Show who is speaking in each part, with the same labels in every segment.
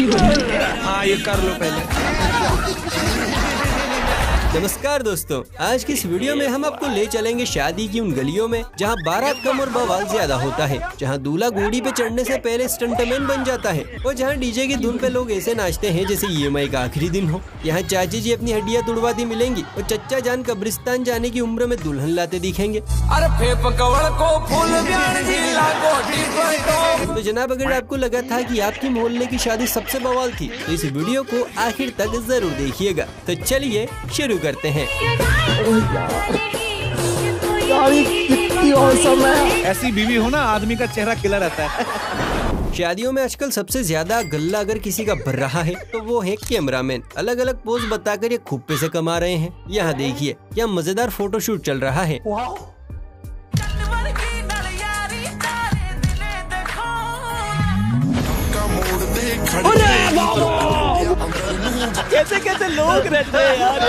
Speaker 1: हाँ ये कर लो पहले। नमस्कार दोस्तों, आज की इस वीडियो में हम आपको ले चलेंगे शादी की उन गलियों में जहां बारात कम और बवाल ज्यादा होता है, जहां दूल्हा घोड़ी पे चढ़ने से पहले स्टंटमैन बन जाता है और जहां डीजे की धुन पे लोग ऐसे नाचते हैं जैसे EMI का आखिरी दिन हो। यहाँ चाची जी अपनी हड्डियां तुड़वाती मिलेंगी और चच्चा जान कब्रिस्तान जाने की उम्र में दुल्हन लाते दिखेंगे। तो जनाब, अगर आपको लगा था कि आपकी मोहल्ले की शादी सबसे बवाल थी तो इस वीडियो को आखिर तक जरूर देखिएगा। तो चलिए शुरू करते हैं।
Speaker 2: कितनी औसम है। ऐसी बीवी हो ना, आदमी का चेहरा खिला रहता है।
Speaker 1: शादियों में आजकल सबसे ज्यादा गल्ला अगर किसी का भर रहा है तो वो है कैमरामैन। अलग अलग पोज बताकर ये खूब पैसे कमा रहे हैं। यहाँ देखिए क्या मजेदार फोटोशूट चल रहा है।
Speaker 2: कैसे कैसे लोग रहते हैं यार।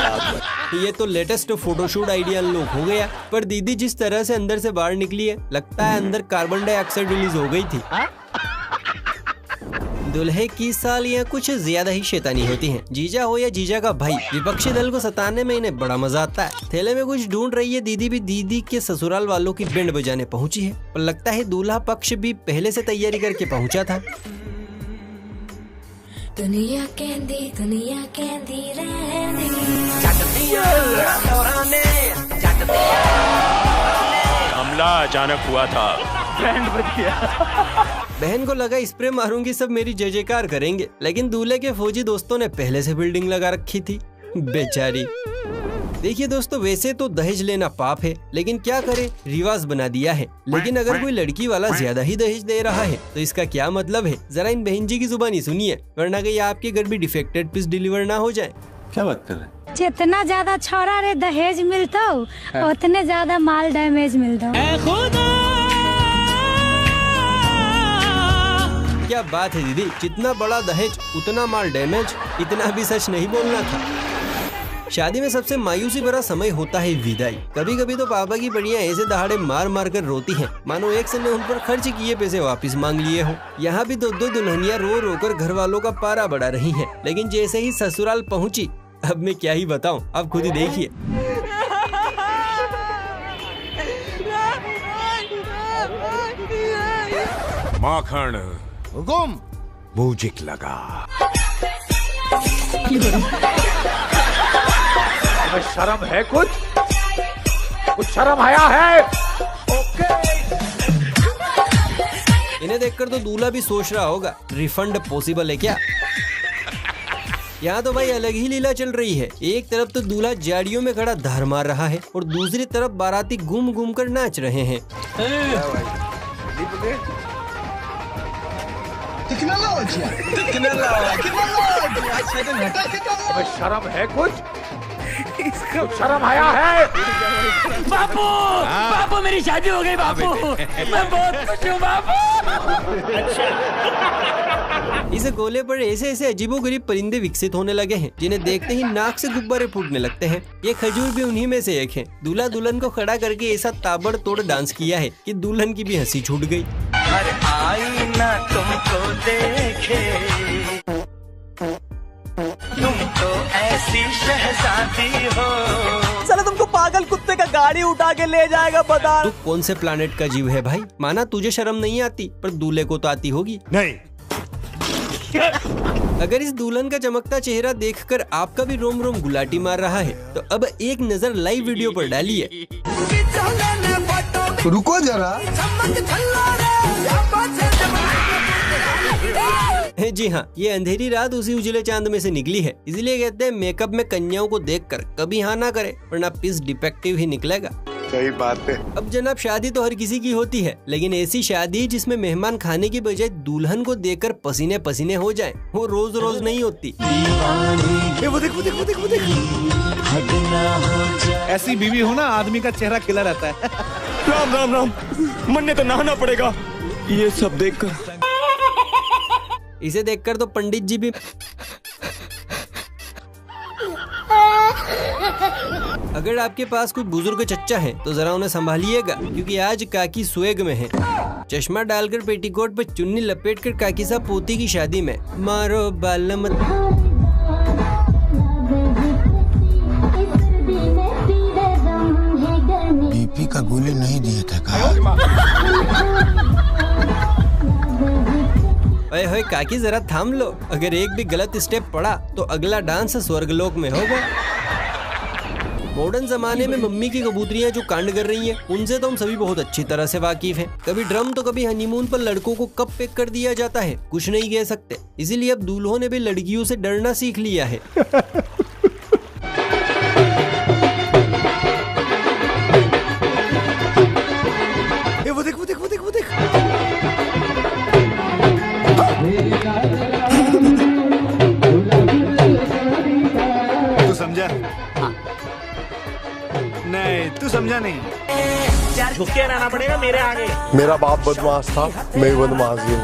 Speaker 1: ये तो लेटेस्ट फोटोशूट आइडिया अनलॉक हो गया। पर दीदी जिस तरह से अंदर से बाहर निकली है, लगता है अंदर कार्बन डाइऑक्साइड रिलीज हो गई थी। दुल्हे की सालियाँ कुछ ज्यादा ही शैतानी होती हैं। जीजा हो या जीजा का भाई, विपक्षी दल को सताने में इन्हें बड़ा मजा आता है। थैले में कुछ ढूंढ रही है दीदी भी दीदी के ससुराल वालों की बैंड बजाने पहुंची है। पर लगता है दूल्हा पक्ष भी पहले से तैयारी करके पहुंचा था।
Speaker 3: दुनिया कहंदी रहंदी
Speaker 4: हमला अचानक हुआ था,
Speaker 2: बैंड बज गया।
Speaker 1: बहन को लगा स्प्रे मारूंगी सब मेरी जय जयकार करेंगे, लेकिन दूल्हे के फौजी दोस्तों ने पहले से बिल्डिंग लगा रखी थी। बेचारी। देखिए दोस्तों, वैसे तो दहेज लेना पाप है, लेकिन क्या करे, रिवाज बना दिया है। लेकिन अगर कोई लड़की वाला ज्यादा ही दहेज दे रहा है तो इसका क्या मतलब है, जरा इन बहन जी की जुबानी सुनिए, वरना कहीं आपके घर भी डिफेक्टेड पीस डिलीवर ना हो जाए।
Speaker 5: क्या बात कर रहे हैं?
Speaker 6: जितना ज्यादा छोरा रे दहेज मिलता उतने ज्यादा माल डैमेज मिलता।
Speaker 1: क्या बात है दीदी, जितना बड़ा दहेज उतना माल डैमेज, इतना भी सच नहीं बोलना था। शादी में सबसे मायूसी भरा समय होता है विदाई। कभी कभी तो पापा की बढ़िया ऐसे दहाड़े मार मार कर रोती हैं, मानो एक समय उन पर खर्च किए पैसे वापस मांग लिए हो। यहाँ भी दो दुल्हनियाँ रो रो कर घर वालों का पारा बढ़ा रही हैं, लेकिन जैसे ही ससुराल पहुँची, अब मैं क्या ही बताऊँ, आप खुद ही देखिए।
Speaker 4: माखन
Speaker 2: हुकुम
Speaker 4: मूजिक लगा।
Speaker 2: शर्म है कुछ शर्म आया है।
Speaker 1: इन्हें देखकर तो दूल्हा भी सोच रहा होगा, रिफंड पॉसिबल है क्या? यहाँ तो भाई अलग ही लीला चल रही है। एक तरफ तो दूल्हा जाड़ियों में खड़ा धार मार रहा है और दूसरी तरफ बाराती घूम घूम कर नाच रहे हैं।
Speaker 2: शर्म है कुछ शर्म आया है।
Speaker 7: बापू बापू मेरी शादी हो गई बापू, मैं बहुत खुश हूँ बापू।
Speaker 1: इस गोले पर ऐसे ऐसे अजीबोगरीब परिंदे विकसित होने लगे हैं जिन्हें देखते ही नाक से गुब्बारे फूटने लगते हैं। ये खजूर भी उन्हीं में से एक है। दूल्हा दुल्हन को खड़ा करके ऐसा ताबड़तोड़ डांस किया है कि दुल्हन की भी हंसी छूट गई।
Speaker 7: हर आईना तुमको देखे, तुम तो ऐसी शहजादी हो।
Speaker 2: चलो तुमको पागल कुत्ते का गाड़ी उठा के ले जाएगा बता।
Speaker 1: तू कौन से प्लानेट का जीव है भाई? माना तुझे शर्म नहीं आती, पर दूल्हे को तो आती होगी।
Speaker 4: नहीं।
Speaker 1: अगर इस दुल्हन का चमकता चेहरा देखकर आपका भी रोम रोम गुलाटी मार रहा है तो अब एक नजर लाइव वीडियो पर डालिए।
Speaker 5: रुको जरा।
Speaker 1: जी हाँ, ये अंधेरी रात उसी उजले चांद में से निकली है। इसलिए कहते हैं मेकअप में कन्याओं को देखकर कभी हाँ ना करे, वरना पीस डिफेक्टिव ही निकलेगा।
Speaker 5: सही बात है।
Speaker 1: अब जनाब, शादी तो हर किसी की होती है, लेकिन ऐसी शादी जिसमें मेहमान खाने की बजाय दुल्हन को देखकर पसीने पसीने हो जाएं, वो रोज रोज नहीं होती।
Speaker 2: वो देख। ऐसी बीवी हो ना, आदमी का चेहरा खिला रहता है।
Speaker 4: राम राम राम, मरने तो नहाना पड़ेगा ये सब देखकर।
Speaker 1: इसे देखकर तो पंडित जी भी अगर आपके पास कोई बुजुर्ग चच्चा है तो जरा उन्हें संभालिएगा, क्योंकि आज काकी स्वेग में है। चश्मा डालकर पेटीकोट पर चुन्नी लपेटकर काकी साहब पोती की शादी में। मारो बाल मत।
Speaker 8: बीपी का गोली नहीं दिए थे
Speaker 1: अरे होए काकी जरा थाम लो, अगर एक भी गलत स्टेप पड़ा तो अगला डांस स्वर्गलोक में होगा। मॉडर्न जमाने में मम्मी की कबूतरियां जो कांड कर रही हैं, उनसे तो हम सभी बहुत अच्छी तरह से वाकिफ हैं। कभी ड्रम तो कभी हनीमून पर लड़कों को कब पैक कर दिया जाता है कुछ नहीं कह सकते, इसीलिए अब दूल्हों ने भी लड़कियों से डरना सीख लिया है।
Speaker 2: वो देख वो देख वो देख वो देख। तू समझा? नहीं तू समझा नहीं।
Speaker 7: झुक के रहना पड़ेगा मेरे आगे।
Speaker 5: मेरा बाप बदमाश था, मैं भी बदमाश हूँ।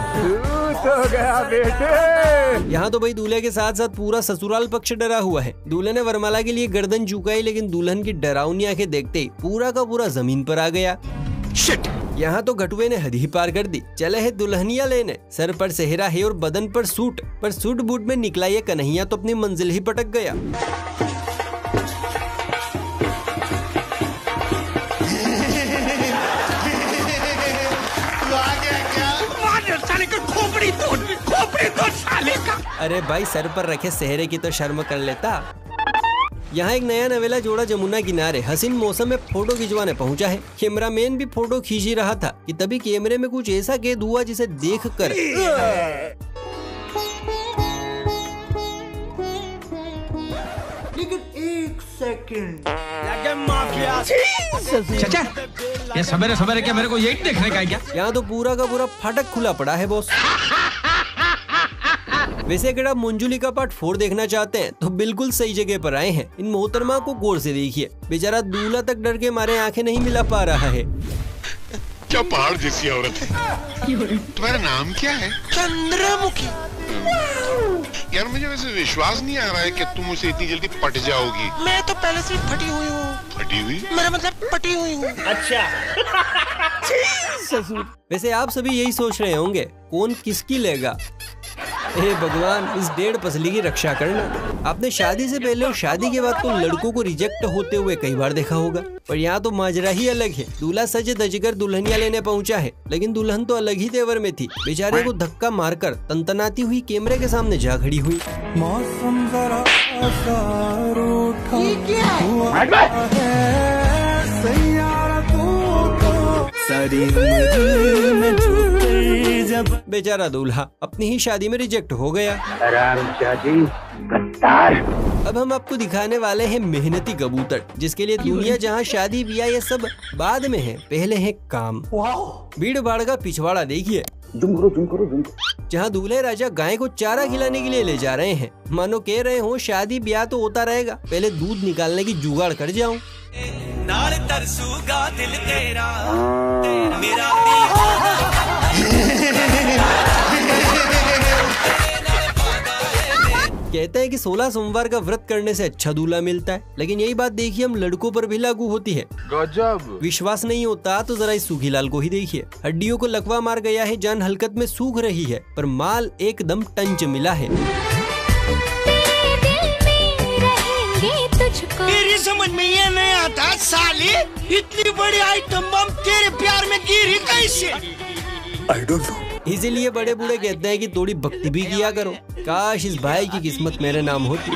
Speaker 2: तो गया बेटे।
Speaker 1: यहाँ तो भाई दूल्हे के साथ साथ पूरा ससुराल पक्ष डरा हुआ है। दूल्हे ने वरमाला के लिए गर्दन झुकाई, लेकिन दुल्हन की डरावनी आंखें देखते ही पूरा का पूरा जमीन पर आ गया। शिट! यहाँ तो घटुए ने हद ही पार कर दी। चले है दुल्हनिया लेने, सर पर सेहरा है और बदन पर सूट बूट में निकला ये कन्हैया तो अपनी मंजिल ही पटक गया। अरे भाई सर पर रखे सेहरे की तो शर्म कर लेता। यहाँ एक नया नवेला जोड़ा जमुना किनारे हसीन मौसम में फोटो खिंचवाने पहुंचा है। कैमरामैन भी फोटो खींच ही रहा था कि तभी कैमरे में कुछ ऐसा कैद हुआ जिसे देखकर
Speaker 2: लेकिन एक सेकंड
Speaker 7: चाचा, ये सवेरे सवेरे क्या मेरे को यही देखने का है क्या?
Speaker 1: यहाँ तो पूरा का पूरा फाटक खुला पड़ा है बॉस। वैसे अगर आप मंजुलिका पार्ट 4 देखना चाहते हैं तो बिल्कुल सही जगह पर आए हैं। इन मोहतरमा को गौर से देखिए, बेचारा दूल्हा तक डर के मारे आंखें नहीं मिला पा रहा है।
Speaker 5: क्या पहाड़ जैसी औरत है। तुम्हारा नाम क्या है? चंद्रमुखी। यार मुझे वैसे विश्वास नहीं आ रहा है कि तुम मुझसे इतनी जल्दी पट जाओगी।
Speaker 9: मैं तो पहले से फटी हुई हूँ।
Speaker 5: फटी हुई?
Speaker 9: मेरा मतलब पटी हुई हूँ।
Speaker 7: अच्छा।
Speaker 1: वैसे आप सभी यही सोच रहे होंगे कौन किसकी लेगा। हे भगवान, इस 1.5 पसली की रक्षा करना। आपने शादी से पहले और शादी के बाद तो लड़कों को रिजेक्ट होते हुए कई बार देखा होगा, पर यहाँ तो माजरा ही अलग है। दूल्हा सज धजकर दुल्हनिया लेने पहुँचा है, लेकिन दुल्हन तो अलग ही तेवर में थी। बेचारे को धक्का मारकर तनतनाती हुई कैमरे के सामने जा खड़ी हुई।
Speaker 2: मौसम जरा
Speaker 1: बेचारा दूल्हा अपनी ही शादी में रिजेक्ट हो गया। अब हम आपको दिखाने वाले हैं मेहनती कबूतर, जिसके लिए दुनिया जहां शादी ब्याह ये सब बाद में है, पहले है काम। भीड़ भाड़ का पिछवाड़ा देखिए, जहाँ दूल्हे राजा गाय को चारा खिलाने के लिए ले जा रहे हैं। मानो कह रहे हो शादी ब्याह तो होता रहेगा, पहले दूध निकालने की जुगाड़ कर जाऊं।
Speaker 10: नाल तरसूगा दिल तेरा, मेरा
Speaker 1: कहते हैं कि 16 सोमवार का व्रत करने से अच्छा दूल्हा मिलता है, लेकिन यही बात देखिए हम लड़कों पर भी लागू होती है।
Speaker 5: गजब।
Speaker 1: विश्वास नहीं होता तो जरा इस सूखी लाल को ही देखिए। हड्डियों को लकवा मार गया है, जान हलकत में सूख रही है, पर माल एकदम टंच मिला है।
Speaker 9: तेरी समझ में ये नहीं आता साले, इतनी बड़ी आइटम बम तेरे प्यार में गिरी कैसे?
Speaker 5: I don't know।
Speaker 1: इसीलिए बड़े बूढ़े कहते हैं कि थोड़ी भक्ति भी किया करो। काश इस भाई की किस्मत मेरे नाम होती।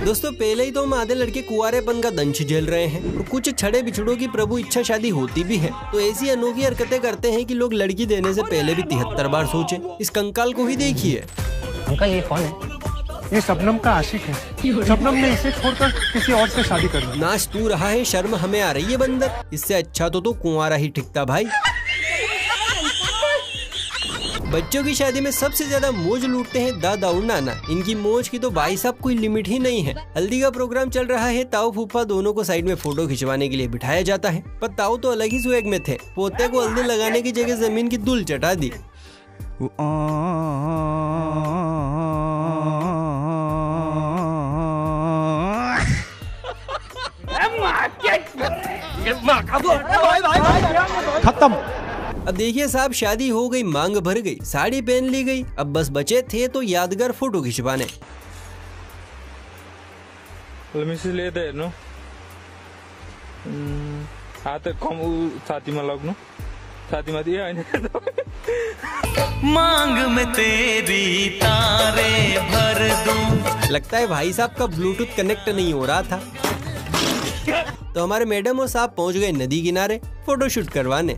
Speaker 1: दोस्तों पहले ही तो हम आधे लड़के कुंवारेपन का दंश झेल रहे हैं, और कुछ छड़े बिछड़ों की प्रभु इच्छा शादी होती भी है, तो ऐसी अनोखी हरकतें करते हैं कि लोग लड़की देने से पहले भी 73 बार सोचें। इस कंकाल को ही देखिए।
Speaker 9: अंकल ये कौन है?
Speaker 11: ये शबनम का आशिक है। शबनम ने इसे छोड़कर किसी और से शादी कर ली।
Speaker 1: नाच तू रहा है, शर्म हमें आ रही है बंदर। इससे अच्छा तो कुंवारा ही ठिकता भाई। बच्चों की शादी में सबसे ज्यादा मौज लूटते हैं दादा और नाना। इनकी मौज की तो भाई साहब कोई लिमिट ही नहीं है। हल्दी का प्रोग्राम चल रहा है, ताऊ फूफा दोनों को साइड में फोटो खिंचवाने के लिए बिठाया जाता है, पर ताऊ तो अलग ही स्वैग में थे। पोते को हल्दी लगाने की जगह जमीन की धूल चटा दी।
Speaker 2: खत्म।
Speaker 1: अब देखिए साहब, शादी हो गई, मांग भर गई, साड़ी पहन ली गई, अब बस बचे थे तो यादगार फोटो खिंचवाने।
Speaker 10: मांग में तेरी तारे भर दूं।
Speaker 1: लगता है भाई साहब का ब्लूटूथ कनेक्ट नहीं हो रहा था, तो हमारे मैडम और साहब पहुंच गए नदी किनारे फोटोशूट करवाने।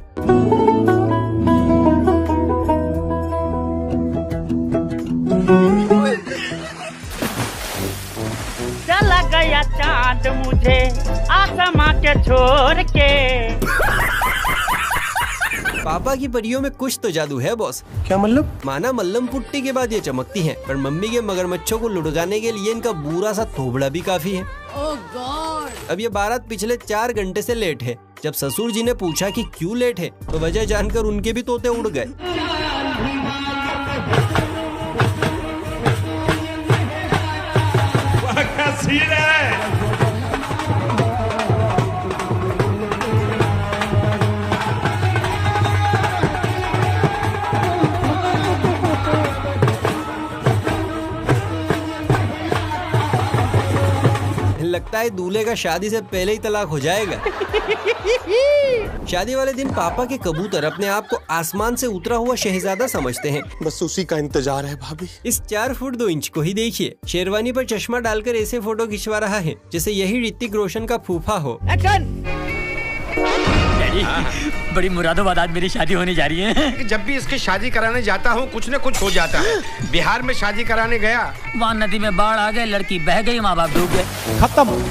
Speaker 12: चला गया चांद मुझे आसमां के छोड़ के।
Speaker 1: पापा की परियों में कुछ तो जादू है बॉस।
Speaker 8: क्या मतलब?
Speaker 1: माना मल्लम पुट्टी के बाद ये चमकती हैं, पर मम्मी के मगरमच्छों को लुढ़काने के लिए इनका बुरा सा थोबड़ा भी काफी है।
Speaker 13: Oh God!
Speaker 1: अब ये बारात पिछले 4 घंटे से लेट है। जब ससुर जी ने पूछा कि क्यों लेट है, तो वजह जानकर उनके भी तोते उड़ गए। लगता है दूल्हे का शादी से पहले ही तलाक हो जाएगा। शादी वाले दिन पापा के कबूतर अपने आप को आसमान से उतरा हुआ शहजादा समझते हैं।
Speaker 8: बस उसी का इंतजार है भाभी।
Speaker 1: इस 4 फुट 2 इंच को ही देखिए, शेरवानी पर चश्मा डालकर ऐसे फोटो खिंचवा रहा है जैसे यही ऋतिक रोशन का फूफा हो।
Speaker 7: बड़ी मुरादाबाद आज मेरी शादी होने जा रही है।
Speaker 9: जब भी इसकी शादी कराने जाता हूँ कुछ न कुछ हो जाता है। बिहार में शादी कराने गया,
Speaker 7: वहाँ नदी में बाढ़ आ गए, लड़की बह गई, माँ बाप डूब गए।
Speaker 2: खत्म।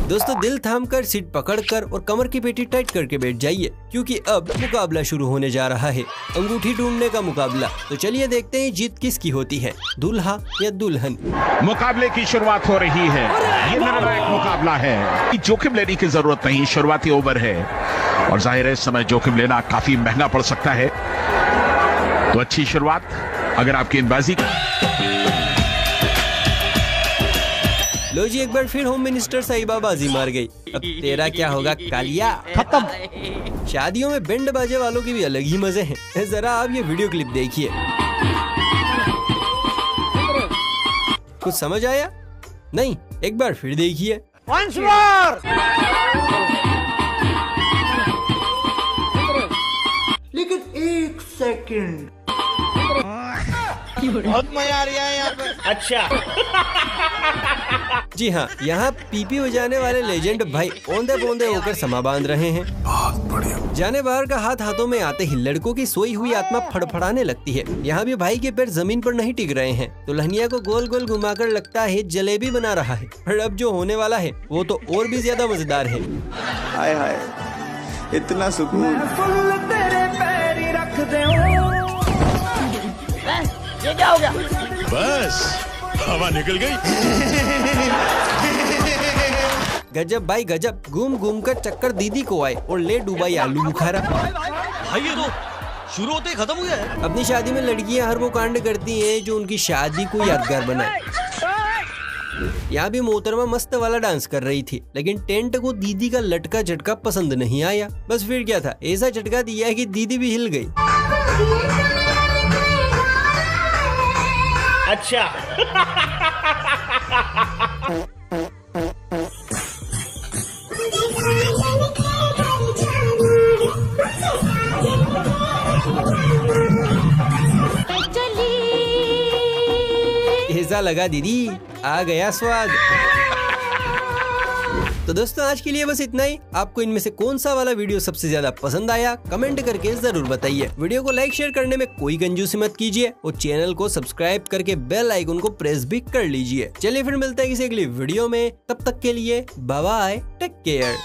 Speaker 1: दोस्तों दिल थामकर, सीट पकड़कर और कमर की पेटी टाइट करके बैठ जाइए, क्योंकि अब मुकाबला शुरू होने जा रहा है, अंगूठी ढूंढने का मुकाबला। तो चलिए देखते हैं जीत किसकी होती है, दूल्हा या दुल्हन।
Speaker 14: मुकाबले की शुरुआत हो रही है। ये निर्णायक मुकाबला है, जोखिम लेने की जरूरत नहीं, शुरुआती ओवर है और जाहिर है इस समय जोखिम लेना काफी महंगा पड़ सकता है। तो अच्छी शुरुआत अगर आपकी गेंदबाजी।
Speaker 1: लो जी, एक बार फिर होम मिनिस्टर साहिबा बाजी मार गई। अब तेरा क्या होगा कालिया।
Speaker 2: खत्म।
Speaker 1: शादियों में बैंड बाजे वालों की भी अलग ही मजे हैं। जरा आप ये वीडियो क्लिप देखिए। कुछ समझ आया? नहीं, एक बार फिर देखिए।
Speaker 9: Once more!
Speaker 15: लेकिन 1 सेकंड,
Speaker 9: बहुत मजा आ रहा है यहाँ पे। अच्छा।
Speaker 1: जी हाँ, यहाँ पीपी बजाने वाले लेजेंड भाई औंधे पौंधे होकर समा बांध रहे हैं।
Speaker 8: बहुत बढ़िया।
Speaker 1: जाने बाहर का हाथ हाथों में आते ही लड़कों की सोई हुई आत्मा फड़फड़ाने लगती है। यहाँ भी भाई के पैर जमीन पर नहीं टिक रहे हैं, तो दुल्हनिया को गोल गोल घुमाकर लगता है जलेबी बना रहा है। पर अब जो होने वाला है वो तो और भी ज्यादा मजेदार है।
Speaker 16: हाय हाय, इतना सुकून।
Speaker 12: ये क्या हो गया?
Speaker 5: बस हवा निकल गई।
Speaker 1: गजब भाई गजब, घूम घूम कर चक्कर दीदी को आए और ले डूबाई आलू बुखारा।
Speaker 10: भाई ये तो शुरू होते ही खत्म हो गया है।
Speaker 1: अपनी शादी में लड़कियां हर वो कांड करती हैं जो उनकी शादी को यादगार बनाए। यहाँ भी मोहतरमा मस्त वाला डांस कर रही थी, लेकिन टेंट को दीदी का लटका झटका पसंद नहीं आया। बस फिर क्या था, ऐसा झटका दिया कि दीदी भी हिल गई।
Speaker 9: अच्छा।
Speaker 1: ऐसा लगा दीदी आ गया स्वाद। तो दोस्तों आज के लिए बस इतना ही। आपको इनमें से कौन सा वाला वीडियो सबसे ज्यादा पसंद आया कमेंट करके जरूर बताइए। वीडियो को लाइक शेयर करने में कोई कंजूसी मत कीजिए और चैनल को सब्सक्राइब करके बेल आइकन को प्रेस भी कर लीजिए। चलिए फिर मिलते हैं किसी अगली वीडियो में, तब तक के लिए बाय बाय, टेक केयर।